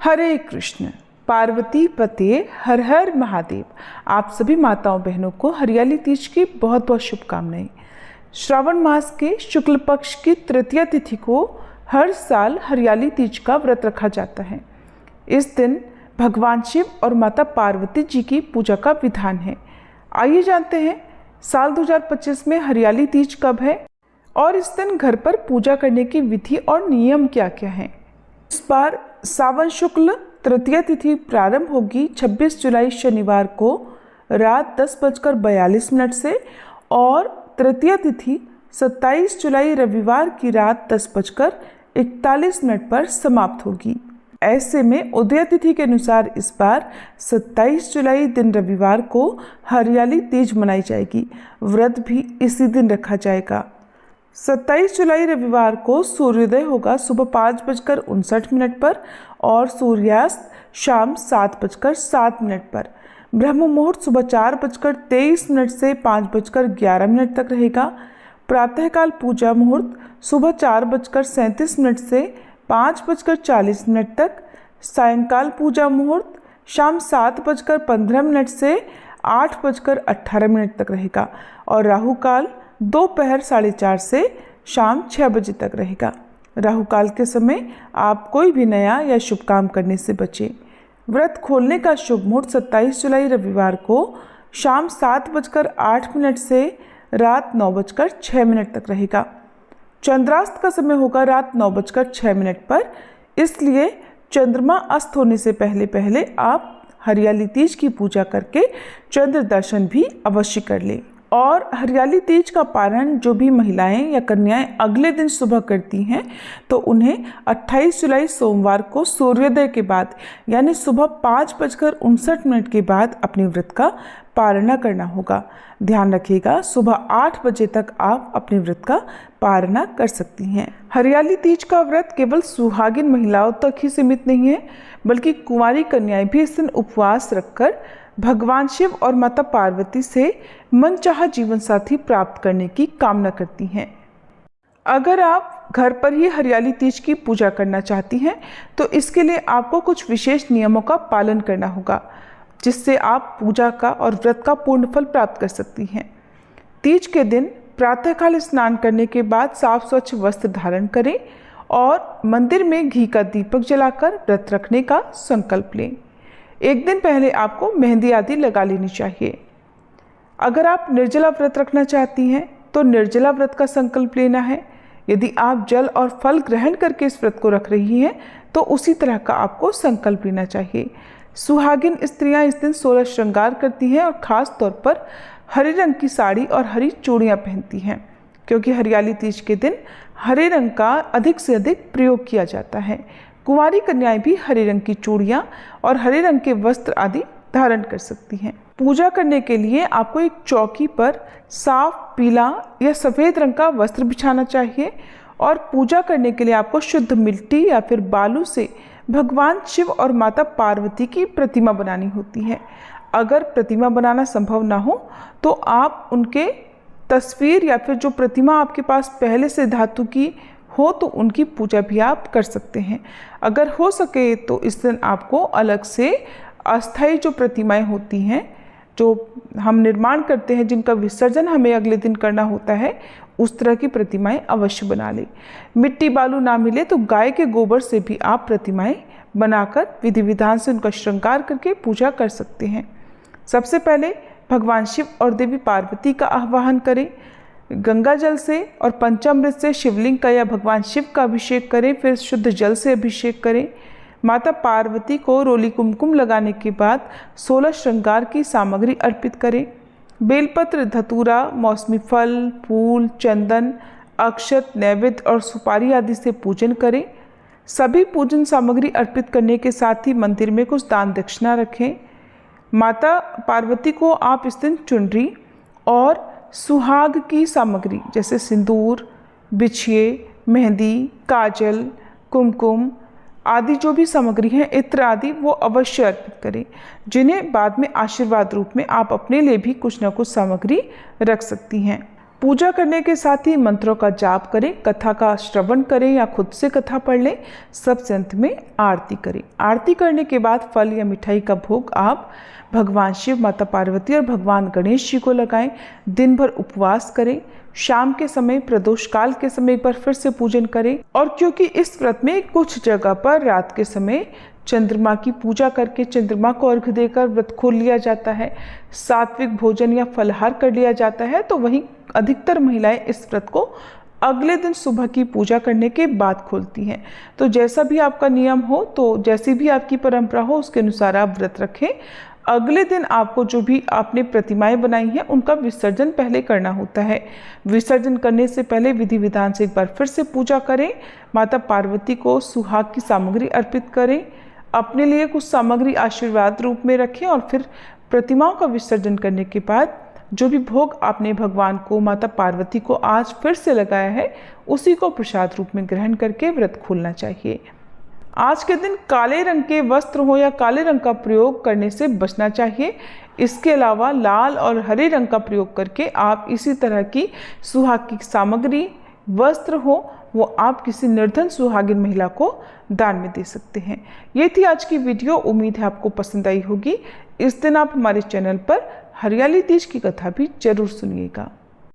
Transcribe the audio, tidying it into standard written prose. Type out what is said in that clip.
हरे कृष्ण। पार्वती पते हर हर महादेव। आप सभी माताओं बहनों को हरियाली तीज की बहुत बहुत शुभकामनाएं। श्रावण मास के शुक्ल पक्ष की तृतीया तिथि को हर साल हरियाली तीज का व्रत रखा जाता है। इस दिन भगवान शिव और माता पार्वती जी की पूजा का विधान है। आइए जानते हैं साल 2025 में हरियाली तीज कब है और इस दिन घर पर पूजा करने की विधि और नियम क्या क्या हैं। इस बार सावन शुक्ल तृतीया तिथि प्रारंभ होगी 26 जुलाई शनिवार को रात 10:42 से और तृतीया तिथि 27 जुलाई रविवार की रात 10:41 पर समाप्त होगी। ऐसे में उदय तिथि के अनुसार इस बार 27 जुलाई दिन रविवार को हरियाली तीज मनाई जाएगी। व्रत भी इसी दिन रखा जाएगा। 27 जुलाई रविवार को सूर्योदय होगा सुबह 5:59 पर और सूर्यास्त शाम 7:07 पर। ब्रह्म मुहूर्त सुबह 4:23 से 5:11 तक रहेगा। प्रातःकाल पूजा मुहूर्त सुबह 4:37 से 5:40 तक। सायंकाल पूजा मुहूर्त शाम 7:15 से 8:18 तक रहेगा और राहु काल दोपहर 4:30 से शाम 6 बजे तक रहेगा। राहु काल के समय आप कोई भी नया या शुभ काम करने से बचें। व्रत खोलने का शुभ मुहूर्त 27 जुलाई रविवार को शाम 7:08 से रात 9:06 तक रहेगा। चंद्रास्त का समय होगा रात 9:06 पर, इसलिए चंद्रमा अस्त होने से पहले पहले आप हरियाली तीज की पूजा करके चंद्र दर्शन भी अवश्य कर लें। और हरियाली तीज का पारण जो भी महिलाएं या कन्याएं अगले दिन सुबह करती हैं तो उन्हें 28 जुलाई सोमवार को सूर्योदय के बाद यानी सुबह 5:59 के बाद अपने व्रत का पारणा करना होगा। ध्यान रखिएगा, सुबह 8 बजे तक आप अपने व्रत का पारणा कर सकती हैं। हरियाली तीज का व्रत केवल सुहागिन महिलाओं तक ही सीमित नहीं है, बल्कि कुंवारी कन्याएं भी इस दिन उपवास रखकर भगवान शिव और माता पार्वती से मनचाहा जीवन साथी प्राप्त करने की कामना करती हैं। अगर आप घर पर ही हरियाली तीज की पूजा करना चाहती हैं तो इसके लिए आपको कुछ विशेष नियमों का पालन करना होगा, जिससे आप पूजा का और व्रत का पूर्ण फल प्राप्त कर सकती हैं। तीज के दिन प्रातःकाल स्नान करने के बाद साफ स्वच्छ वस्त्र धारण करें और मंदिर में घी का दीपक जलाकर व्रत रखने का संकल्प लें। एक दिन पहले आपको मेहंदी आदि लगा लेनी चाहिए। अगर आप निर्जला व्रत रखना चाहती हैं तो निर्जला व्रत का संकल्प लेना है। यदि आप जल और फल ग्रहण करके इस व्रत को रख रही हैं तो उसी तरह का आपको संकल्प लेना चाहिए। सुहागिन स्त्रियां इस दिन 16 श्रृंगार करती हैं और ख़ास तौर पर हरे रंग की साड़ी और हरी चूड़ियाँ पहनती हैं, क्योंकि हरियाली तीज के दिन हरे रंग का अधिक से अधिक प्रयोग किया जाता है। कुंवारी कन्याएं भी हरे रंग की चूड़ियाँ और हरे रंग के वस्त्र आदि धारण कर सकती हैं। पूजा करने के लिए आपको एक चौकी पर साफ पीला या सफ़ेद रंग का वस्त्र बिछाना चाहिए और पूजा करने के लिए आपको शुद्ध मिट्टी या फिर बालू से भगवान शिव और माता पार्वती की प्रतिमा बनानी होती है। अगर प्रतिमा बनाना संभव ना हो तो आप उनके तस्वीर या फिर जो प्रतिमा आपके पास पहले से धातु की हो तो उनकी पूजा भी आप कर सकते हैं। अगर हो सके तो इस दिन आपको अलग से अस्थायी जो प्रतिमाएं होती हैं जो हम निर्माण करते हैं, जिनका विसर्जन हमें अगले दिन करना होता है, उस तरह की प्रतिमाएं अवश्य बना लें। मिट्टी बालू ना मिले तो गाय के गोबर से भी आप प्रतिमाएं बनाकर विधि विधान से उनका श्रृंगार करके पूजा कर सकते हैं। सबसे पहले भगवान शिव और देवी पार्वती का आह्वान करें। गंगा जल से और पंचामृत से शिवलिंग का या भगवान शिव का अभिषेक करें, फिर शुद्ध जल से अभिषेक करें। माता पार्वती को रोली कुमकुम लगाने के बाद 16 श्रृंगार की सामग्री अर्पित करें। बेलपत्र, धतूरा, मौसमी फल, फूल, चंदन, अक्षत, नैवेद्य और सुपारी आदि से पूजन करें। सभी पूजन सामग्री अर्पित करने के साथ ही मंदिर में कुछ दान दक्षिणा रखें। माता पार्वती को आप इस दिन चुनरी और सुहाग की सामग्री जैसे सिंदूर, बिछिए, मेहंदी, काजल, कुमकुम आदि जो भी सामग्री है, इत्र आदि, वो अवश्य अर्पित करें, जिन्हें बाद में आशीर्वाद रूप में आप अपने लिए भी कुछ न कुछ सामग्री रख सकती हैं। पूजा करने के साथ ही मंत्रों का जाप करें, कथा का श्रवण करें या खुद से कथा पढ़ लें। सबसे अंत में आरती करें। आरती करने के बाद फल या मिठाई का भोग आप भगवान शिव, माता पार्वती और भगवान गणेश जी को लगाएं। दिन भर उपवास करें। शाम के समय प्रदोष काल के समय एक बार फिर से पूजन करें। और क्योंकि इस व्रत में कुछ जगह पर रात के समय चंद्रमा की पूजा करके चंद्रमा को अर्घ्य देकर व्रत खोल लिया जाता है, सात्विक भोजन या फलाहार कर लिया जाता है, तो वहीं अधिकतर महिलाएं इस व्रत को अगले दिन सुबह की पूजा करने के बाद खोलती हैं। तो जैसा भी आपका नियम हो, तो जैसी भी आपकी परंपरा हो, उसके अनुसार आप व्रत रखें। अगले दिन आपको जो भी आपने प्रतिमाएं बनाई हैं उनका विसर्जन पहले करना होता है। विसर्जन करने से पहले विधि विधान से एक बार फिर से पूजा करें। माता पार्वती को सुहाग की सामग्री अर्पित करें। अपने लिए कुछ सामग्री आशीर्वाद रूप में रखें और फिर प्रतिमाओं का विसर्जन करने के बाद जो भी भोग आपने भगवान को, माता पार्वती को आज फिर से लगाया है, उसी को प्रसाद रूप में ग्रहण करके व्रत खोलना चाहिए। आज के दिन काले रंग के वस्त्र हो या काले रंग का प्रयोग करने से बचना चाहिए। इसके अलावा लाल और हरे रंग का प्रयोग करके आप इसी तरह की सुहाग की सामग्री, वस्त्र हो, वो आप किसी निर्धन सुहागिन महिला को दान में दे सकते हैं। ये थी आज की वीडियो। उम्मीद है आपको पसंद आई होगी। इस दिन आप हमारे चैनल पर हरियाली तीज की कथा भी जरूर सुनिएगा।